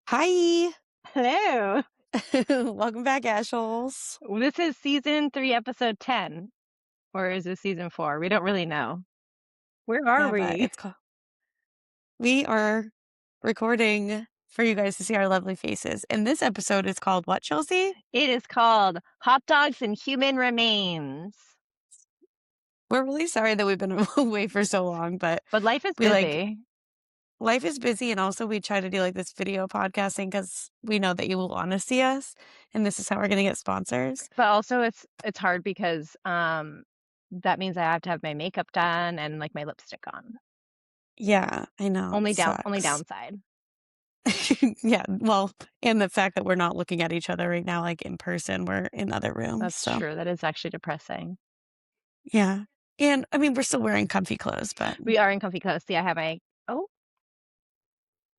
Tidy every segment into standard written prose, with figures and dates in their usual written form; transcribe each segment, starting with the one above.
Hi. Hello. Welcome back, Ashholes. This is season 3, episode 10. Or is this season 4? We don't really know. Where are Yeah, but we? it's called we are recording for you guys to see our lovely faces. And this episode is called what, Chelsea? It is called Hot Dogs and Human Remains. We're really sorry that we've been away for so long, but But life is we like busy. life is busy and also we try to do like this video podcasting because we know that you will want to see us and this is how we're gonna get sponsors. But also it's hard because that means I have to have my makeup done and like my lipstick on. Yeah, I know. It Only sucks. downside. Yeah, well, and the fact that we're not looking at each other right now, like in person, we're in other rooms. That's So true. That is actually depressing. yeah. And I mean, we're still wearing comfy clothes, but We are in comfy clothes. See, I have my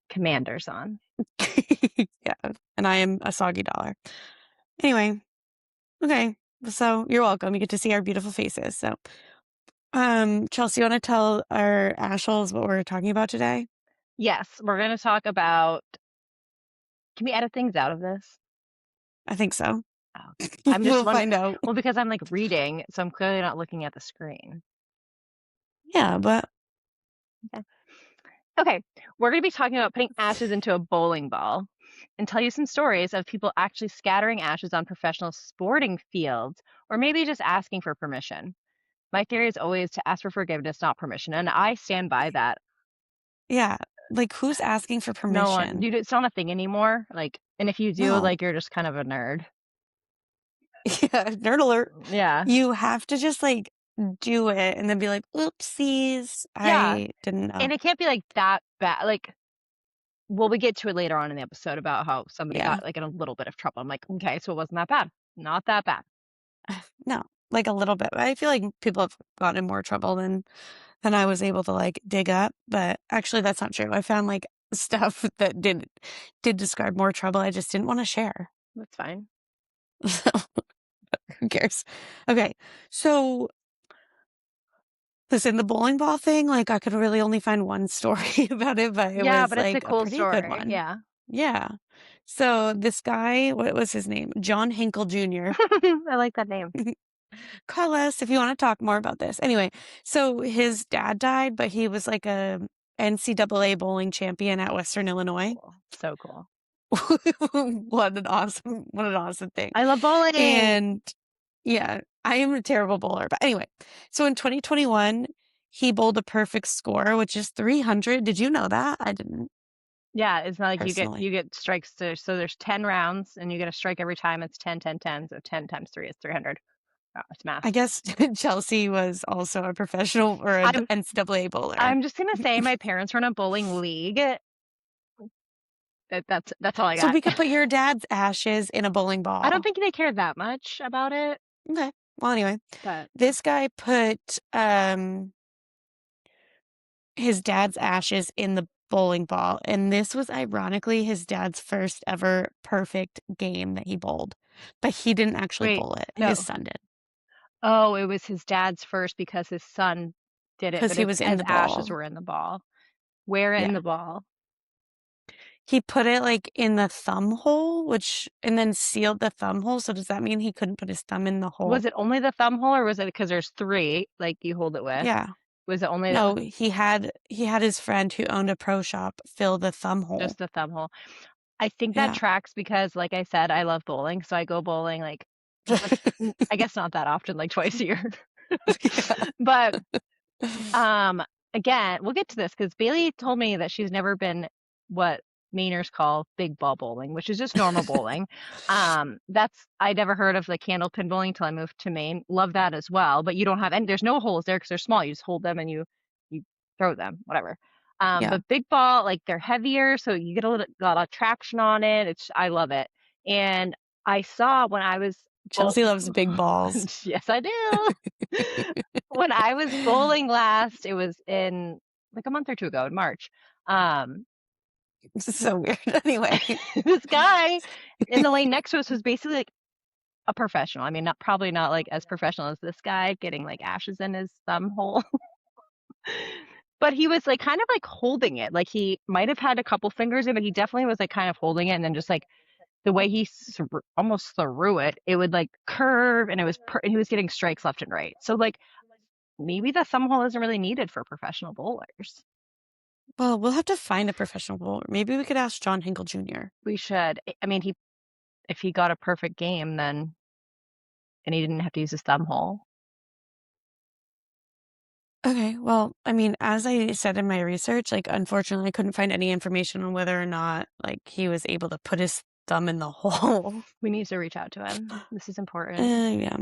commanders on. yeah. And I am a soggy dollar. Anyway, okay. So you're welcome. You get to see our beautiful faces. So, Chelsea, you want to tell our Ashholes what we're talking about today? Yes, we're gonna talk about can we edit things out of this? I think so. Oh, okay. I'm just We'll wondering. find out. Well, because I'm, like, reading, so I'm clearly not looking at the screen. Yeah, but Okay. Okay, we're gonna be talking about putting ashes into a bowling ball and tell you some stories of people actually scattering ashes on professional sporting fields or maybe just asking for permission. My theory is always to ask for forgiveness, not permission, and I stand by that. yeah, like who's asking for No one permission? dude, it's not a thing anymore, like and if you do, No. like, you're just kind of a nerd. Yeah, nerd alert. Yeah. You have to just like do it and then be like, oopsies, Yeah, I didn't know. and it can't be, like, that bad, like well, we get to it later on in the episode about how somebody Yeah. got, like, in a little bit of trouble. I'm like, "Okay, so it wasn't that bad. Not that bad." No, like a little bit. I feel like people have gotten in more trouble than I was able to like dig up, but actually that's not true. I found like stuff that did describe more trouble. I just didn't want to share. That's fine. So who cares? Okay. So listen, the bowling ball thing, like I could really only find one story about it, but it Yeah, was but it's a like a cool pretty good story. one. Yeah. Yeah. So this guy, what was his name? John Hinkle Jr. I like that name. Call us if you want to talk more about this. Anyway, so his dad died, but he was like a NCAA bowling champion at Western Illinois. Cool. So cool. What an awesome thing. I love bowling. And yeah, I am a terrible bowler. But anyway, so in 2021, he bowled a perfect score, which is 300. Did you know that? I didn't Yeah, it's not like personally. you get strikes to so there's 10 rounds and you get a strike every time. It's 10, 10, 10. So 10 times 3 is 300. Oh, it's math. I guess Chelsea was also a professional or an I'm NCAA bowler. I'm just gonna say my parents were in a bowling league. That's all I So got. we could put your dad's ashes in a bowling I don't ball. think they care that much about it, Okay. Well, anyway, but this guy put his dad's ashes in the bowling ball, and this was ironically his dad's first ever perfect game that he bowled. But he didn't actually wait, bowl it. His no. son did Oh, it was his dad's first because his son did it, because but he his was in his the ashes ball. were in the ball. Where in Yeah. the ball? He put it like in the thumb hole, which and then sealed the thumb hole. So does that mean he couldn't put his thumb in the Was hole? it only the thumb hole or was it because there's 3, like, you hold it with? Yeah. Was it only No, he had his friend who owned a pro shop fill the thumb hole. just the thumb hole? I think that Yeah. tracks because, like I said, I love bowling, so I go bowling, like, not I guess not that often, like, twice a year. But, um, again, we'll get to this because Bailey told me that she's never been what Mainers call big ball bowling, which is just normal bowling. That's I never heard of the candle pin bowling until I moved to Maine. Love that as well, but you don't have and there's no holes there because 'cause they're small. You just hold them and you throw them, whatever. Yeah. But big ball, like, they're heavier, so you get a lot of traction on it. I love it. And I saw when I was bowl Chelsea loves big balls. yes, I do. When I was bowling last, it was in like a month or 2 ago in March. Um, This is so weird. Anyway. this guy in the lane next to us was basically like a professional. I mean, not probably not like as professional as this guy getting like ashes in his thumb hole. But he was like kind of like holding it. Like he might have had a couple fingers in, but he definitely was like kind of holding it. And then just like the way he almost threw it, it would like curve and it was, and he was getting strikes left and right. So like maybe the thumb hole isn't really needed for professional bowlers. Well, we'll have to find a professional bowler. Maybe we could ask John Hinkle Jr. We should. I mean, he if he got a perfect game, then and he didn't have to use his thumb hole. Okay, well, I mean, as I said in my research, like, unfortunately, I couldn't find any information on whether or not, like, he was able to put his thumb in the hole. We need to reach out to him. This is important. Yeah.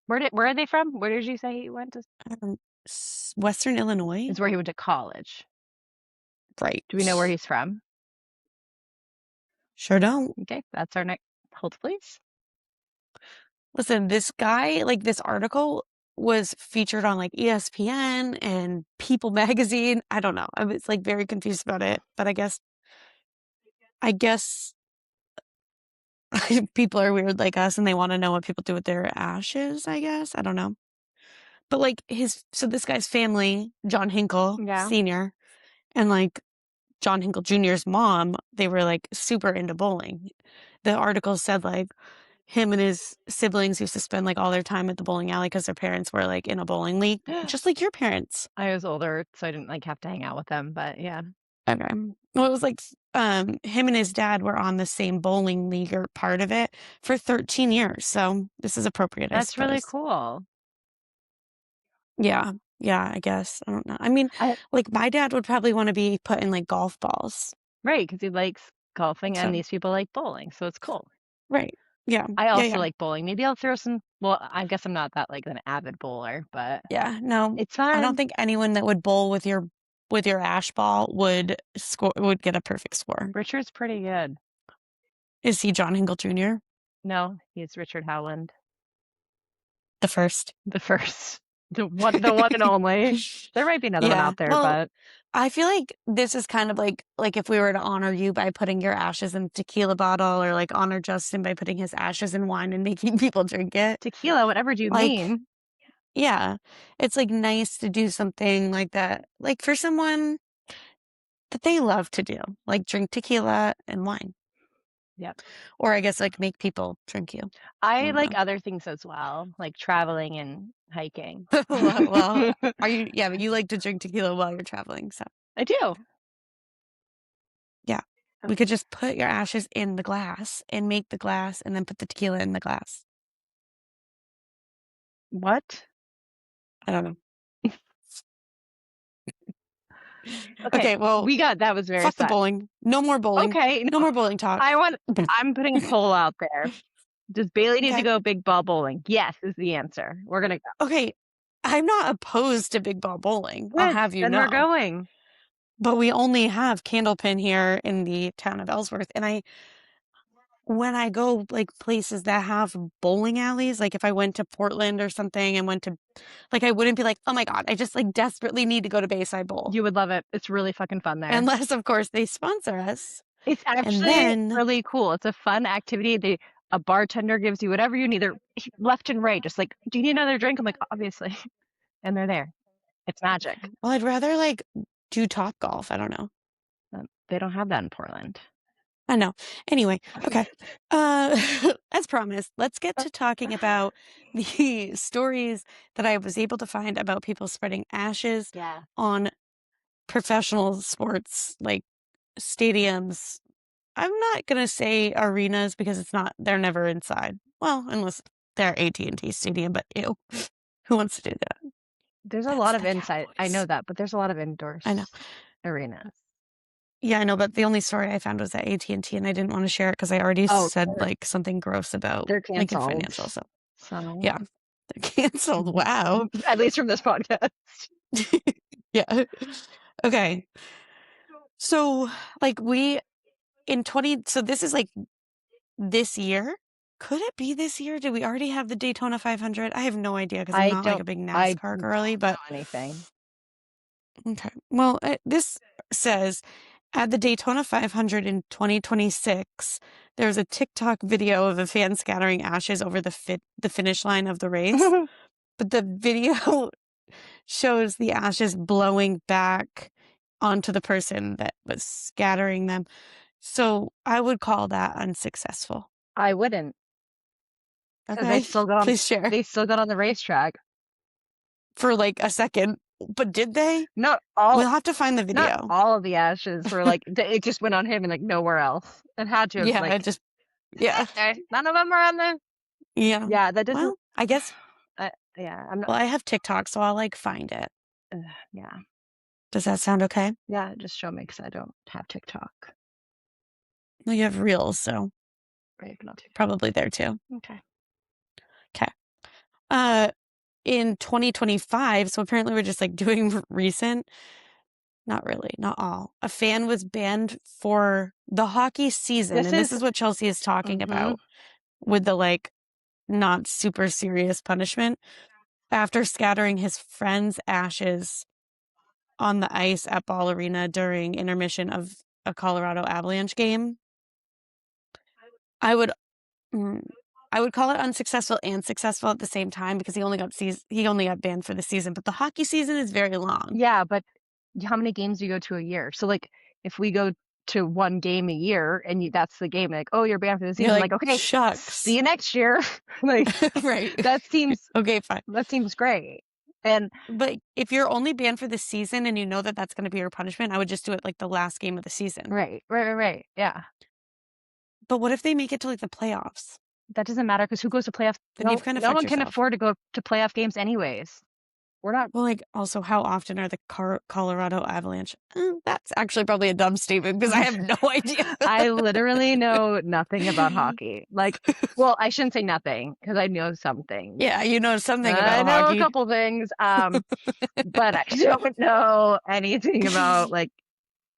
Where are they from? Where did you say he went to? Um, Western Illinois? Is where he went to college. Do we know where Right. he's from? Sure don't. Okay, that's our next. Hold, please. Listen, this guy, like, this article was featured on, like, ESPN and People magazine. I don't know. I was, like, very confused about it, but I guess people are weird like us and they want to know what people do with their ashes, I guess. I don't know. But like so this guy's family, John Hinkle Yeah. Sr. and like John Hinkle Jr.'s mom, they were like super into bowling. The article said like him and his siblings used to spend like all their time at the bowling alley because their parents were like in a bowling league, just like your parents. I was older, so I didn't like have to hang out with them, but yeah. Okay. Well, it was like him and his dad were on the same bowling league or part of it for 13 years. So this is appropriate, I That's really suppose. cool. Yeah. Yeah, I guess. I don't know. I mean, I, like my dad would probably want to be put in like golf balls. right, because he likes golfing and So, these people like bowling, so it's cool. right. Yeah. I Yeah, also yeah. like bowling. Maybe I'll throw some, well, I guess I'm not that like an avid bowler, but Yeah. No, it's I don't fun. think anyone that would bowl with your ash ball would get a perfect score. Richard's pretty good. Is he John Hinkle Jr.? No, he's Richard Howland, The first? the first, the one and only. There might be another one Yeah. out there, Well, but I feel like this is kind of like if we were to honor you by putting your ashes in a tequila bottle or like honor Justin by putting his ashes in wine and making people drink it. tequila, whatever do you Like, mean? yeah, it's like nice to do something like that, like for someone that they love to do, like drink tequila and wine, Yep. or I guess like make people drink you. I I don't like know. other things as well, like traveling and hiking. Well, are you? Yeah, but you like to drink tequila while you're traveling, so I do. yeah. Oh, We could just put your ashes in the glass and make the glass, and then put the tequila in the glass. what? I don't know. Okay, Okay, well, we got that was very fuck the sad. bowling. No more bowling. Okay, No no, more bowling talk. I'm putting a poll out there. Does Bailey need to Okay. go big ball bowling? Yes, is the answer. We're gonna go. Okay. I'm not opposed to big ball bowling. I'll Good. have you Then we're know. going. But we only have Candlepin here in the town of Ellsworth. And when I go like places that have bowling alleys, like if I went to Portland or something and went to, like, I wouldn't be like, oh my God, I just like desperately need to go to Bayside Bowl. You would love it. It's really fucking fun there. Unless, of course, they sponsor us. It's And actually then, really cool. It's a fun activity. A bartender gives you whatever you need, either left and right. Just like, do you need another drink? I'm like, obviously. And they're there. It's magic. well, I'd rather like do Top Golf. I don't know. They don't have that in Portland. I know. Anyway, okay. As promised, let's get to talking about the stories that I was able to find about people spreading ashes Yeah. on professional sports, like stadiums. I'm not gonna say arenas because they're never inside. Well, unless they're AT&T Stadium, but ew. Who wants to do that? There's a That's lot of the inside. I know Cowboys. that, but there's a lot of indoor I know. arenas. Yeah, I know, but the only story I found was at AT&T, and I didn't want to share it because I already Oh, said like something gross about they're Lincoln canceled. Financial. So So, yeah, they're canceled. Wow. at least from this podcast. Yeah. Okay. So like so this is like this year. Could it be this year? Did we already have the Daytona 500? I have no idea because I'm not like a big I NASCAR don't girly, know but anything. okay. Well, this says at the Daytona 500 in 2026, there was a TikTok video of a fan scattering ashes over the finish line of the race. But the video shows the ashes blowing back onto the person that was scattering them. So I would call that unsuccessful. I wouldn't, because Okay, please share. they still got on the racetrack. For like a second, but did they? Not all We'll have to find the not video. all of the ashes were like it just went on him and like nowhere else. It had to have Yeah, like it just yeah. none of them are on there. Yeah. Yeah, that doesn't. Well, I guess Yeah, I'm not. well, I have TikTok, so I'll like find it. Yeah, Does that sound okay? yeah. Just show me because I don't have TikTok. Well, you have Reels, so Right, but not TikTok. probably there too. Okay. Okay. Uh, in 2025, so apparently we're just like doing recent. Not really, not all. A fan was banned for the hockey season, This and this is. is what Chelsea is talking Mm-hmm. about with the like not super serious punishment after scattering his friend's ashes on the ice at Ball Arena during intermission of a Colorado Avalanche game. I would mm, I would call it unsuccessful and successful at the same time because he only got banned for the season, but the hockey season is very long. Yeah, but how many games do you go to a year? So like, if we go to one game a year and that's the game, like, oh, you're banned for the You're season. like, Like, okay, see shucks. you next year. Like, Right. that seems Okay, fine. that seems great. And But if you're only banned for the season and you know that that's going to be your punishment, I would just do it like the last game of the season. right. Yeah. But what if they make it to like the playoffs? That doesn't matter because who goes to playoffs? Then you've kind of No fucked one can yourself. afford to go to playoff games anyways. We're not. Well, like, also, how often are the Colorado Avalanche? That's actually probably a dumb statement because I have no idea. I literally know nothing about hockey. Like, well, I shouldn't say nothing because I know some things. Yeah, you know something I about know a hockey. couple things, but I don't know anything about like.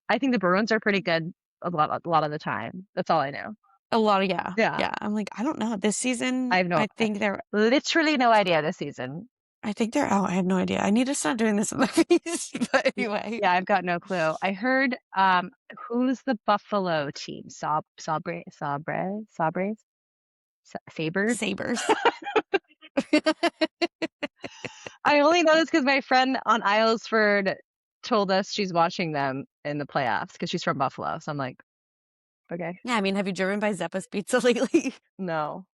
I think the Bruins are pretty good a lot of the time. That's all I know. A lot of yeah, Yeah, yeah. I'm like, I don't know. This season, I have no, literally no idea this season. I think they're out. I have no idea. I need to start doing this with my face. But anyway, Yeah, I've got no clue. I heard who's the Buffalo team? Sabres? Sabers. I only know this because my friend on Islesford told us she's watching them in the playoffs because she's from Buffalo. So I'm like, okay. Yeah, I mean, have you driven by Zeppa's Pizza lately? No.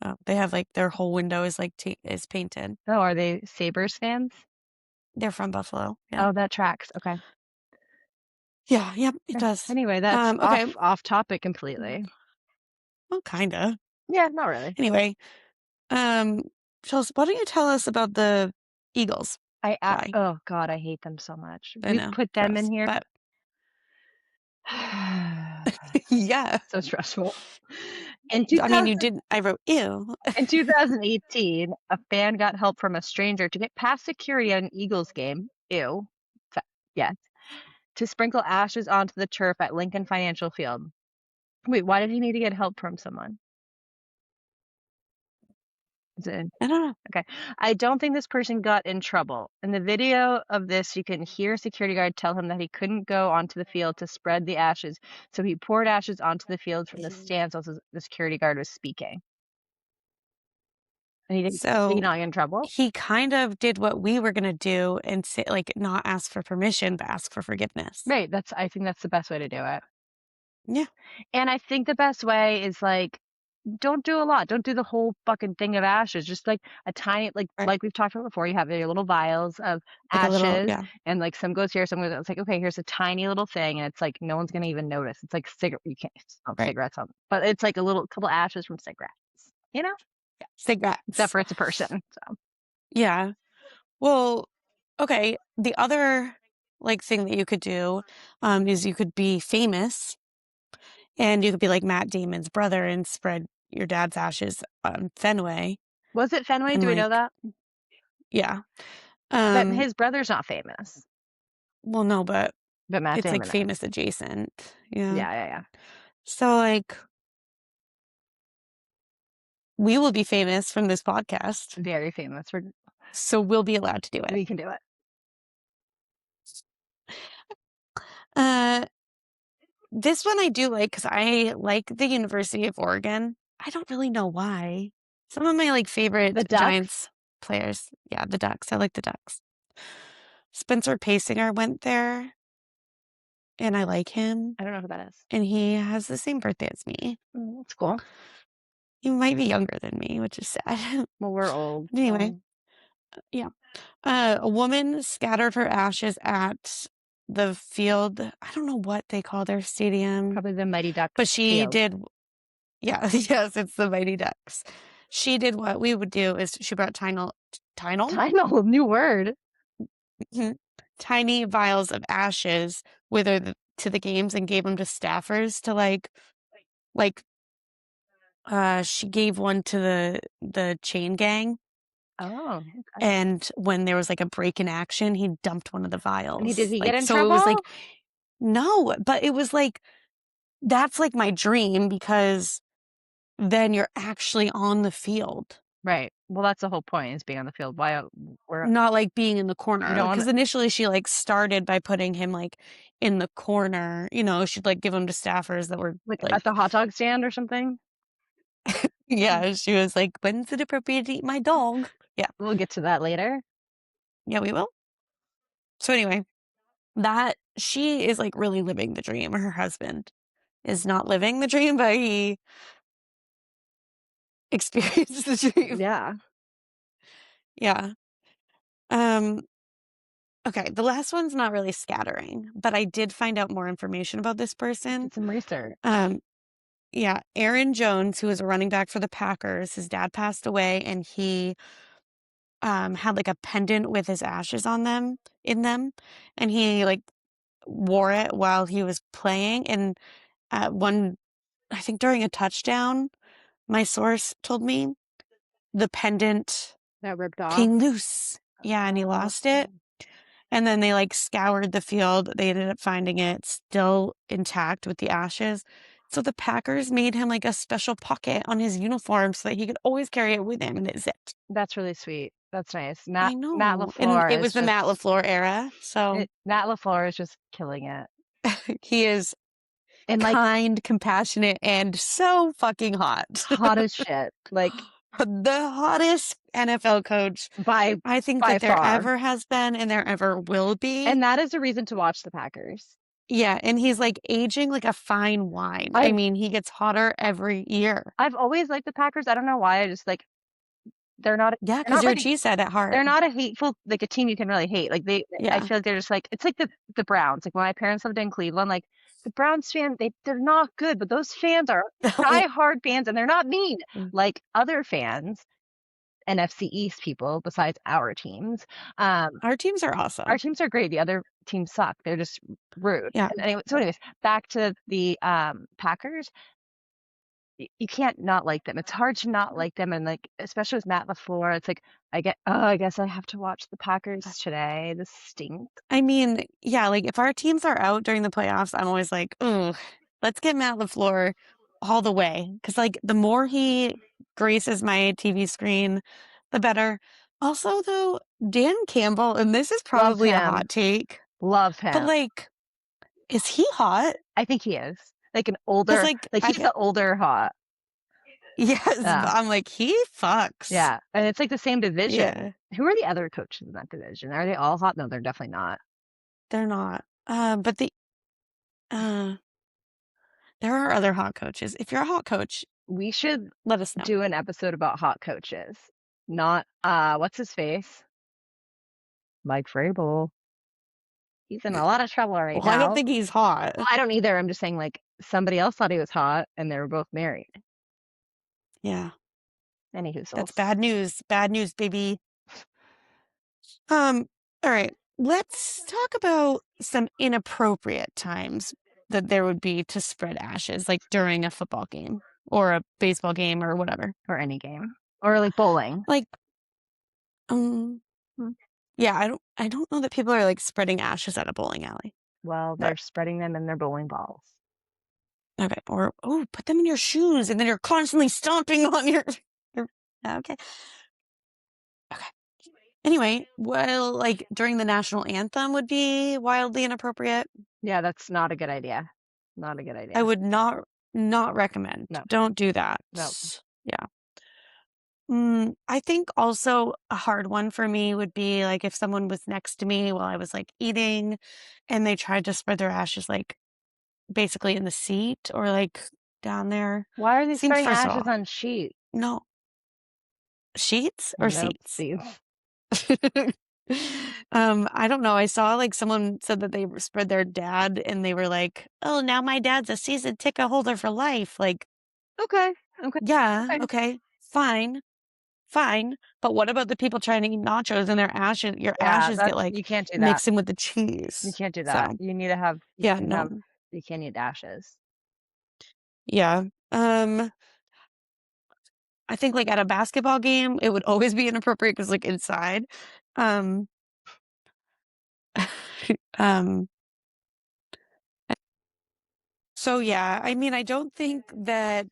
Oh, they have like their whole window is like is painted. Oh, are they Sabres fans? They're from Buffalo. Yeah. Oh, that tracks. Okay. Yeah, yep, it does. Anyway, that's Okay. off topic completely. Well, kinda. Yeah, not really. Anyway, um, Chelsea, why don't you tell us about the Eagles? Why? Oh God, I hate them so much. I We know, put them in gross, here. but yeah. So stressful. In I mean, 2000, you didn't. I wrote ew. in 2018, a fan got help from a stranger to get past security at an Eagles game. Ew. Yes. To sprinkle ashes onto the turf at Lincoln Financial Field. Wait, why did he need to get help from someone? I don't know. Okay. I don't think this person got in trouble. In the video of this, you can hear a security guard tell him that he couldn't go onto the field to spread the ashes, so he poured ashes onto the field from the stands while the security guard was speaking. And did he So not get in trouble? he kind of did what we were gonna do and say, like, not ask for permission, but ask for forgiveness. Right. I think that's the best way to do it. Yeah. And I think the best way is like, don't do a lot. Don't do the whole fucking thing of ashes. Just like a tiny, Right. like we've talked about before, you have your little vials of Like a little, ashes, yeah. and like some goes here, some goes. It's like, okay, here's a tiny little thing, and it's like no one's gonna even notice. It's like cigarette. You can't smoke Right. cigarettes on, but it's like a little couple ashes from cigarettes. You know, Yeah. Cigarettes. except for it's a person. So Yeah. Well, okay. The other like thing that you could do is you could be famous and you could be like Matt Damon's brother and spread your dad's ashes on Fenway was it Fenway? and Do we know like that? yeah. But his brother's not famous. Well no, but But Matt it's like Damon is. famous adjacent. Yeah. Yeah. So like we will be famous from this podcast. Very famous. So we'll be allowed to do it. We can do it. Uh This one I do like because I like the University of Oregon. I don't really know why. Some of my like favorite The Ducks? Giants. players. Yeah, the Ducks. I like the Ducks. Spencer Pasinger went there, and I like him, I don't know who that is. and he has the same birthday as me. That's cool. He might be younger than me, which is sad. Well, we're old, Anyway, so yeah. A woman scattered her ashes at the field. I don't know what they call their stadium, probably the Mighty Ducks but she field. did. Yeah, yes, it's the Mighty Ducks. She did what we would do is she brought Tynol? Tynol, new word. Mhm. Tiny vials of ashes with her to the games and gave them to staffers to like she gave one to the chain gang, Oh, okay. and when there was like a break in action, he dumped one of the And did vials. he get Like in so it was like trouble? no, but it was like that's like my dream because then you're actually on the field. Right. Well, that's the whole point is being on the field. Why Not like being in the we corner, don't want because initially she like started by putting him like in the corner, she'd like give him to staffers that were like like at the hot dog stand or something. yeah, she was like, "When's it appropriate to eat my dog?" Yeah. We'll get to that later. Yeah, we will. So anyway, that she is like really living the dream. Her husband is not living the dream, but he experienced the dream. Yeah. Yeah. Um, okay, the last one's not really scattering, but I did find out more information about this person. Did some research. Um, yeah, Aaron Jones, who was a running back for the Packers, his dad passed away and he had like a pendant with his ashes on them in them, and he like wore it while he was playing. And at one, I think during a touchdown, my source told me the pendant That ripped off. came loose. Yeah, and he Oh, lost it. And then they like scoured the field. They ended up finding it still intact with the ashes. So the Packers made him like a special pocket on his uniform so that he could always carry it with him and it zipped. that's really sweet. That's nice. I Matt know. And it LaFleur was is the Matt just LaFleur era. So Matt LaFleur is just killing it. he is And like kind, compassionate, and so fucking hot. hot as shit. Like The hottest NFL coach by I think by that there far. ever has been and there ever will be. And that is a reason to watch the Packers. Yeah, and he's like aging like a fine wine. I I've mean, he gets hotter every year. I've always liked the Packers. I don't know why. I just like they're not Yeah, they're because not you're a like cheesehead at heart. they're not a hateful like a team you can really hate. Like I Yeah. feel like they're just like it's like the Browns. Like when my parents lived in Cleveland, like the Browns fan, they're not good, but those fans are die-hard fans and they're not mean like other fans, NFC East people besides our teams. Our teams are Our awesome. teams are great. The other teams suck. They're just rude. Yeah. And anyway, so anyways, back to the Packers. You can't not like them. It's hard to not like them, and like especially with Matt LaFleur, it's like I guess I have to watch the Packers today. This stinks. I mean, yeah, like if our teams are out during the playoffs, I'm always like, "Ooh, let's get Matt LaFleur all the way." Because like the more he graces my TV screen, the better. Also, though, Dan Campbell, and this is Love probably a hot him. take, Love but him. like, is he hot? I think he is like an Because older, like like I he's get the older hot. yes, but Yeah, I'm like he fucks. yeah, and it's like the same division. Yeah, Who are the other coaches in that division? Are they all hot? No, they're definitely not. they're not. But uh, there are other hot coaches. If you're a hot coach, We should let us know. do an episode about hot coaches. Not what's his face? Mike Vrabel. He's in a lot of trouble right Well, I don't now. think he's hot. Well, I don't either. I'm just saying, like, somebody else thought he was hot and they were both married. Yeah, Anywho, that's souls. bad news. Bad news, baby. Um, all right. Let's talk about some inappropriate times that there would be to spread ashes, like during a football game or a baseball game or whatever. Or any game. Or like bowling. Like, um, Hmm. yeah, I don't know that people are like spreading ashes at a bowling alley. Well, But they're spreading them in their bowling balls. okay, or oh, put them in your shoes and then you're constantly stomping on your okay. Okay. Anyway, well, like during the national anthem would be wildly inappropriate. Yeah, that's not a good idea. Not a good I idea. would not recommend. No, Don't do that. no. Yeah. I think also a hard one for me would be like if someone was next to me while I was like eating and they tried to spread their ashes like basically in the seat or like down there. Why are they Seems spreading first of ashes all, on sheets? no, sheets or Nope, seats? seeds. I don't know. I saw like someone said that they spread their dad and they were like, "Oh, now my dad's a season ticket holder for life." Like, Okay, okay, yeah, okay. okay, fine, fine. But what about the people trying to eat nachos and their ashes, your Yeah, ashes get that's like you can't do that. mixing with the You cheese. can't do that. So, You need to have yeah, no. you can't eat ashes. Yeah. Um, I think like at a basketball game, it would always be inappropriate because like inside. Um, um, So yeah, I mean, I don't think that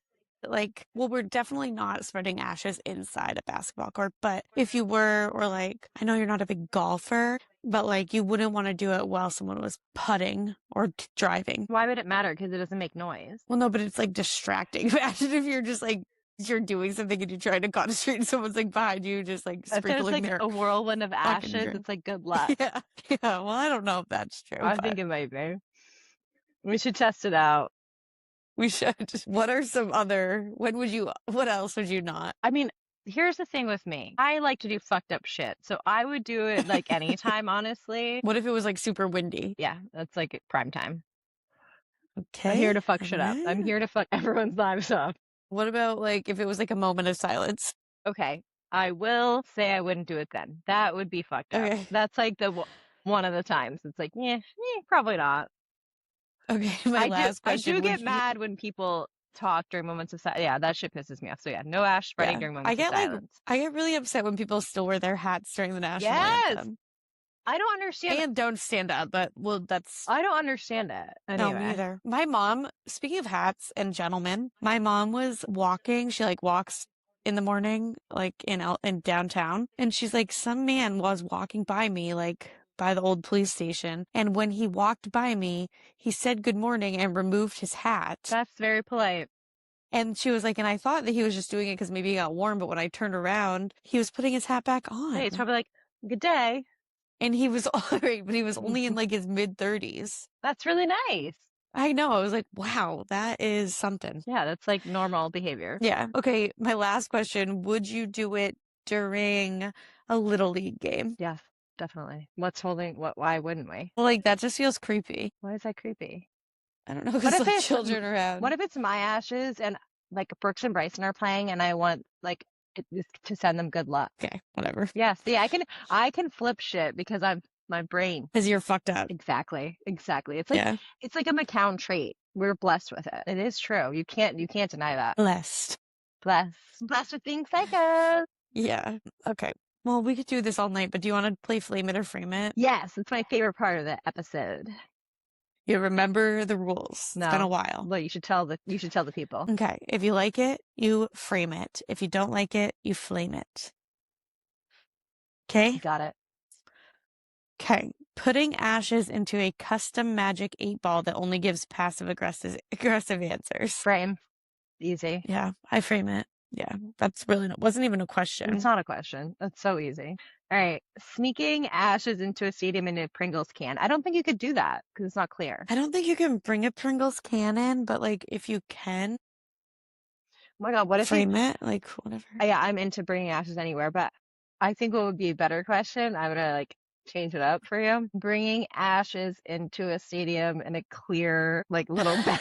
like, well, we're definitely not spreading ashes inside a basketball court, but if you were, or like, I know you're not a big golfer, but like you wouldn't want to do it while someone was putting or driving. Why would it matter? Because it doesn't make noise. Well, no, but it's like distracting. Imagine if you're just like, you're doing something and you're trying to concentrate and someone's like behind you, just like If there's sprinkling like their a whirlwind of fucking ashes, drink. it's like good luck. Yeah. Yeah. Well, I don't know if that's true, I but think it might be. We should test it out. we should. What are some other, what else would you not? I mean, here's the thing with me. I like to do fucked up shit. So I would do it like anytime, honestly. What if it was, like, super windy? Yeah, that's like prime time. I'm here Okay, to fuck shit up. I'm alright. here to fuck everyone's lives up. What about, like, if it was, like, a moment of silence? Okay. I will say I wouldn't do it then. That would be fucked up. Okay. That's like one of the times. It's like, yeah, probably not. Okay, my last I question, do get would you mad when people talk during moments of silence. Yeah, that shit pisses me off. So yeah, no ash spreading yeah, during moments of silence. I get really upset when people still wear their hats during the national Yes. anthem, I don't understand. and don't stand up, but, well, that's I don't understand it. no, me Anyway, either. My mom, speaking of hats and gentlemen, my mom was walking. She like walks in the morning, like in downtown, and she's like, some man was walking by me, like by the old police station, and when he walked by me, he said good morning and removed his hat. that's very polite. And she was like, and I thought that he was just doing it because maybe he got warm, but when I turned around, he was putting his hat back Hey, it's on, probably like, good day. and he was all right, but he was only in like his mid 30s. That's really nice. I know. I was like, wow, that is something. Yeah, that's like normal behavior. Yeah. Okay. My last question. Would you do it during a little league game? Yes, definitely. What's holding what? Why wouldn't we? Well, like that just feels creepy. Why is that creepy? I don't know, What because if like it's children what around. if it's my ashes and like Brooks and Bryson are playing and I want like to send them good luck? Okay, whatever. Yeah, see, I can flip shit because I'm my brain. Because you're fucked up. Exactly. Exactly. Yeah. It's like a McCown trait. We're blessed with it. It is true. You can't deny that. Blessed. Blessed with being psycho. Yeah. Okay. Well, we could do this all night, but do you want to play Flame It or Frame It? Yes, it's my favorite part of the episode. You remember the rules. It's been a No. while. Well, you should tell the people. Okay. If you like it, you frame it. If you don't like it, you flame it. Okay? Got it. Okay. Putting ashes into a custom magic 8 ball that only gives passive aggressive answers. Frame. Easy. Yeah, I frame it. Yeah, that's really wasn't even a It's question. not a question. That's so easy. All right. Sneaking ashes into a stadium in a Pringles can. I don't think you could do that because it's not clear. I don't think you can bring a Pringles can in, but like if you can Oh my God, what if you frame it, like whatever. yeah, I'm into bringing ashes anywhere, but I think what would be a better question, I'm gonna like change it up for you. Bringing ashes into a stadium in a clear, like little bag,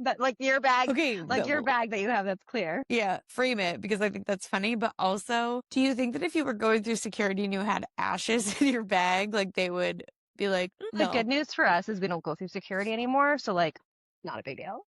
that Okay, like your bag that you have that's clear. yeah, frame it because I think that's funny. But also, do you think that if you were going through security and you had ashes in your bag, like they would be like, The good no, news for us is we don't go through security anymore, so like, not a big deal.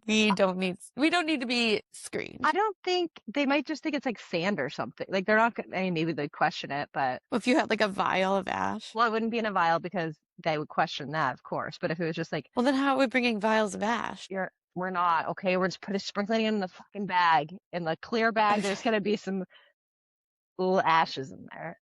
we don't need to be screened. I don't think they might just think it's like sand or something. Like they're not. I mean, maybe they'd question it, but If you had like a vial of ash, well, it wouldn't be in a vial because they would question that, of course. But if it was just like well, then how are we bringing vials of ash? we're not okay. We're just sprinkling it in the fucking bag. In the clear bag, Okay. there's gonna be some little ashes in there.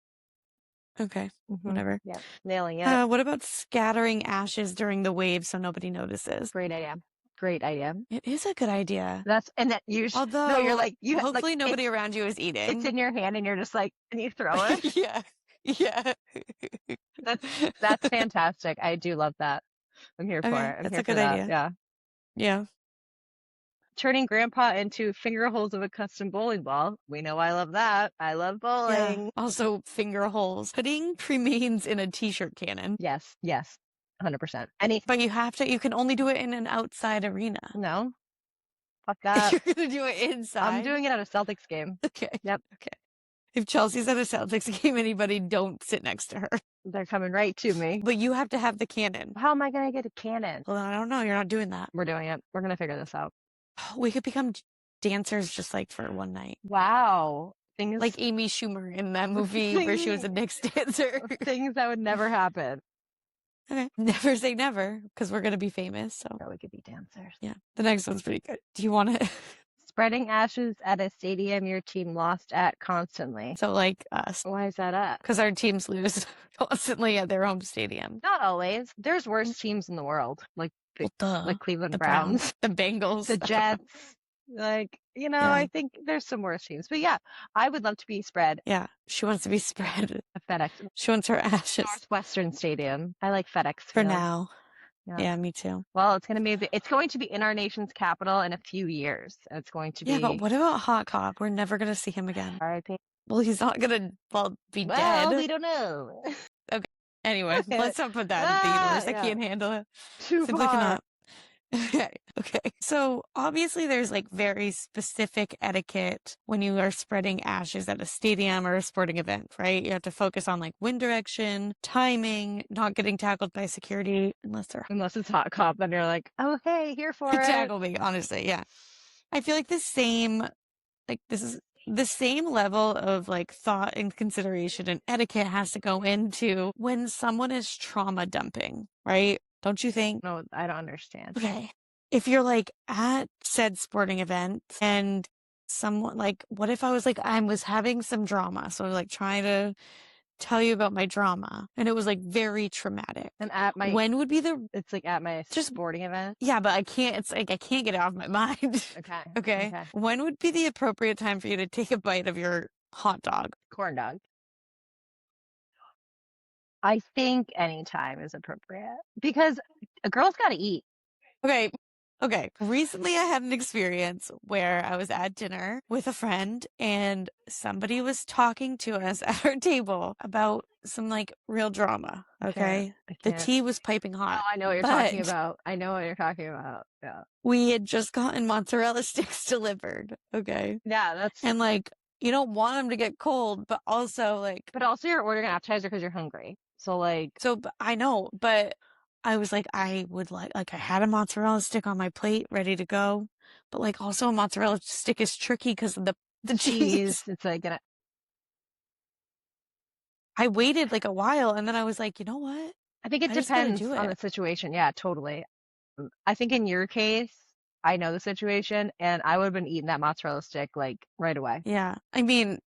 Okay, whatever. Yeah, nailing it. What about scattering ashes during the wave so nobody notices? Great idea. Great idea. It is a good idea. And that no, you're Although, like, like, hopefully nobody around you is it's eating. in your hand and you're just like, and you throw it. Yeah. Yeah. That's that's fantastic. I do love that. I'm here for Okay, it. I'm that's here a for good that. idea. Yeah. Yeah. Turning grandpa into finger holes of a custom bowling ball. We know I love that. I love Yeah. bowling. Also, finger holes. Putting cremains in a t-shirt cannon. Yes, yes. 100%. But you can only do it in an outside arena. No, fuck that. You're gonna do it I'm inside? doing it at a Celtics game. Okay. Yep. Okay. If Chelsea's at a Celtics game, anybody don't sit next to her. They're coming right to me. But you have to have the cannon. How am I going to get a cannon? Well, I don't know. You're not doing that. We're doing it. We're going to figure this out. We could become dancers just like for one night. Wow. Like Amy Schumer in that movie where she was a Knicks dancer. Things that would never happen. Okay. Never say never because we're going to be famous. So Or we could be dancers. yeah. The next one's pretty good. Do you want it? Spreading ashes at a stadium your team lost at constantly. So like us. Why is that up? Because our teams lose constantly at their home stadium. Not always. There's worse teams in the world, like Well, Cleveland the Browns, the Bengals, the Jets. Like, Yeah. I think there's some worse teams. But yeah, I would love to be spread Yeah, she wants to be spread. at FedEx. She wants her ashes Northwestern Stadium. I like FedEx for Field. now. Yeah. Yeah, me too. Well, it's going to be in our nation's capital in a few years. It's going to be. Yeah, but what about Hot Cop? We're never gonna see him again. R.I.P. Well, he's not gonna be Well, dead. we don't know. Okay. Anyway, let's not put that in the universe. I yeah. can't handle it. Too Simply far. cannot. Okay. Okay. So obviously there's like very specific etiquette when you are spreading ashes at a stadium or a sporting event, right? You have to focus on like wind direction, timing, not getting tackled by security Unless it's Hot Cop, then you're like, oh, hey, here for it. tackle me, honestly. Yeah. I feel like this is the same level of like thought and consideration and etiquette has to go into when someone is trauma dumping, right? Don't you think? No, I don't understand. Okay. If you're like at said sporting event and someone like, what if I was having some drama? So like trying to tell you about my drama and it was like very traumatic. And at my, when would be it's like at my sporting event. Yeah, but it's like, I can't get it off my mind. Okay. Okay. When would be the appropriate time for you to take a bite of your hot dog? Corn dog. I think any time is appropriate because a girl's got to eat. Okay. Okay. Recently I had an experience where I was at dinner with a friend and somebody was talking to us at our table about some like real drama. Okay. The tea was piping hot. Oh, I know what you're talking about. I know what you're talking about. Yeah. We had just gotten mozzarella sticks delivered. Okay. Yeah. And like, you don't want them to get cold, but also you're ordering an appetizer because you're hungry. So I know, but I was like, I would I had a mozzarella stick on my plate ready to go, but like also a mozzarella stick is tricky because of the cheese. It's like I waited like a while and then I was like, you know what? I think it depends on the situation. Yeah, totally. I think in your case, I know the situation and I would have been eating that mozzarella stick like right away. Yeah. I mean,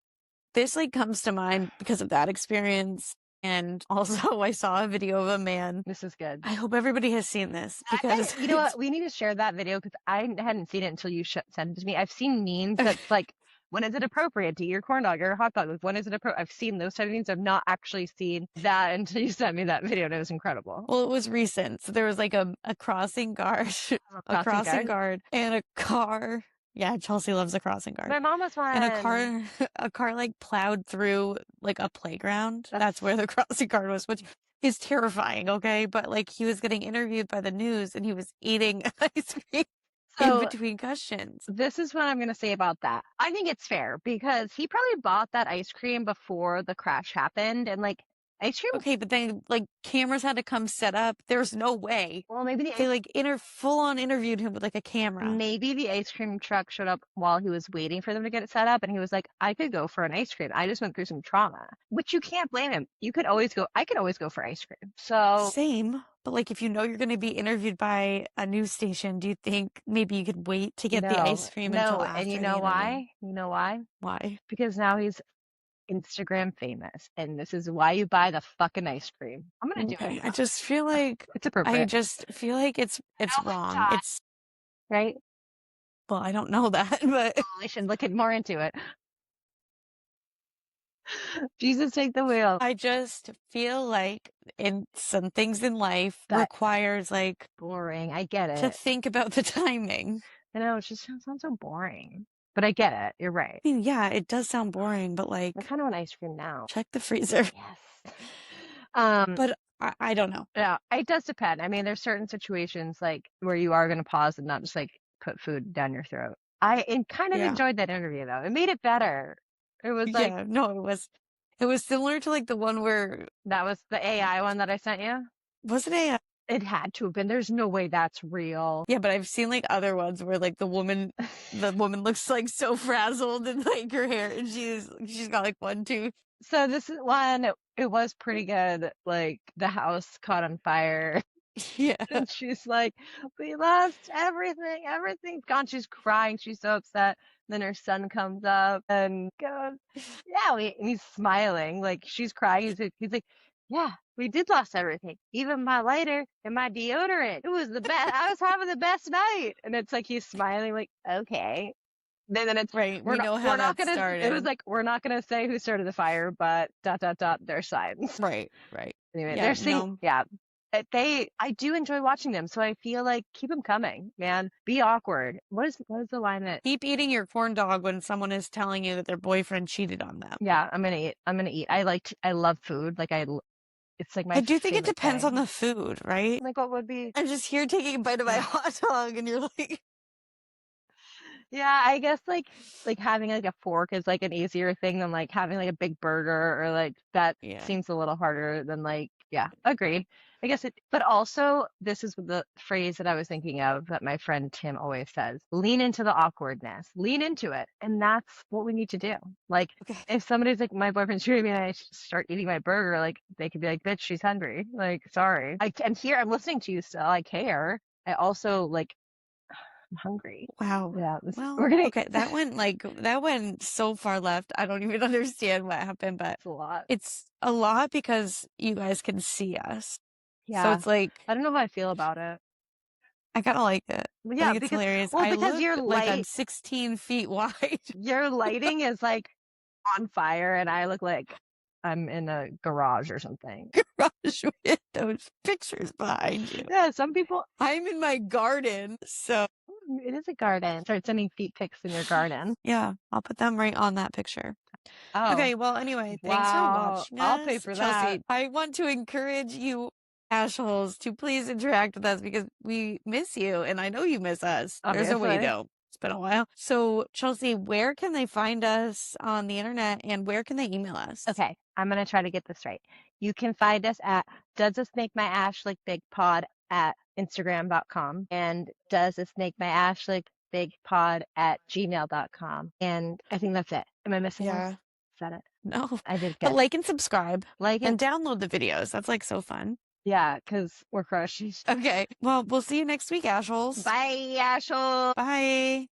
this like comes to mind because of that experience. And also, I saw a video of a man. This is good. I hope everybody has seen this because you know what? We need to share that video because I hadn't seen it until you sent it to me. I've seen memes that's like, when is it appropriate to eat your corn dog or a hot dog? Like, when is it appropriate? I've seen those type of memes. I've not actually seen that until you sent me that video, and it was incredible. Well, it was recent. So there was like a crossing guard, a crossing guard, and a car. Yeah, Chelsea loves a crossing guard. My mom was one. And a car like plowed through like a playground. That's where the crossing guard was, which is terrifying, okay? But like he was getting interviewed by the news and he was eating ice cream in between questions. This is what I'm going to say about that. I think it's fair because he probably bought that ice cream before the crash happened and like ice cream. Okay, but then like cameras had to come set up. There's no way. Well, maybe they like full on interviewed him with like a camera. Maybe the ice cream truck showed up while he was waiting for them to get it set up, and he was like, "I could go for an ice cream. I just went through some trauma," which you can't blame him. I could always go for ice cream. So same. But like, if you know you're going to be interviewed by a news station, do you think maybe you could wait to get the ice cream until after? And you know why? You know why? Why? Because now he's Instagram famous, and this is why you buy the fucking ice cream. I'm gonna do it. I just feel like it's appropriate. I just feel like it's wrong. right? Well, I don't know that, but I should look more into it. Jesus, take the wheel. I just feel like in some things in life That requires like boring. I get to it. think about the timing. I know it just sounds so boring. But I get it. You're right. I mean, yeah, it does sound boring, but I like kind of want ice cream now. check the freezer. Yes. Um, But I don't know. yeah, it does depend. I mean, there's certain situations like where you are going to pause and not just like put food down your throat. Kind of Yeah. enjoyed that interview though. It made it better. It was like Yeah, no, it was similar to like the one where that was the AI one that I sent you. was it a It had to have been. There's no way that's real. yeah, but I've seen like other ones where like the woman looks like so frazzled and like her hair and she's got like one tooth. So this is one, it was pretty good. Like the house caught on fire. Yeah. And she's like, we lost everything. Everything's gone. She's crying. She's so upset. Then her son comes up and goes, yeah, and he's smiling. Like she's crying. He's like, yeah, we did lost everything. Even my lighter and my deodorant. It was the best. I was having the best night. And it's like he's smiling like, okay. Then it's Right. We know how we're not that gonna it was started. like we're not gonna say who started the fire, but dot dot dot their signs. Right, right. Anyway, Yeah, they're seeing no. yeah. I do enjoy watching them, so I feel like keep them coming, man. Be awkward. What is the line that Keep eating your corn dog when someone is telling you that their boyfriend cheated on them. yeah, I'm gonna eat. I'm gonna eat. I love food. It's like I my do think it favorite depends on thing. the food, right? Like what would be I'm just here taking a bite of my hot dog and you're like, yeah, I guess like having like a fork is like an easier thing than like having like a big burger or like that yeah. seems a little harder than like yeah, agreed. I guess it but also this is the phrase that I was thinking of that my friend Tim always says, lean into the awkwardness. Lean into it. And that's what we need to do. Like Okay. if somebody's like my boyfriend's treating me and I start eating my burger, like they could be like, bitch, she's hungry. Like, sorry. I'm here, I'm listening to you still. I care. I also like I'm hungry. Wow. Yeah, Well, we're gonna okay, that went so far left. I don't even understand what happened, but it's a lot. it's a lot because you guys can see us. So Yeah. it's like I don't know how I feel about it. I kind of like it. Well, I yeah, think it's because hilarious. well, I because look like I'm 16 feet wide. your lighting is like on fire, and I look like I'm in a garage or something. Garage with those pictures behind you. Yeah, some people. I'm in my garden, so It is a garden. Start sending feet pics in your garden. yeah, I'll put them right on that picture. Oh, Okay, well, anyway, thanks for wow! watching I'll pay us. for that. Chelsea, I want to encourage you assholes to please interact with us because we miss you and I know you miss us. There's no way you Obviously. don't. It's been a while. So, Chelsea, where can they find us on the internet and where can they email us? Okay, I'm gonna try to get this right. You can find us at Does This Make My Ash Lick Big Pod at Instagram.com and Does This Make My Ash Lick Big Pod at gmail.com. And I think that's it. Am I missing one? Yeah. Is that it? No. I did But good. like and subscribe Like and it. download the videos. That's like so fun. Yeah, because we're crushed. Okay. Well, we'll see you next week, assholes. Bye, Ashel. Bye.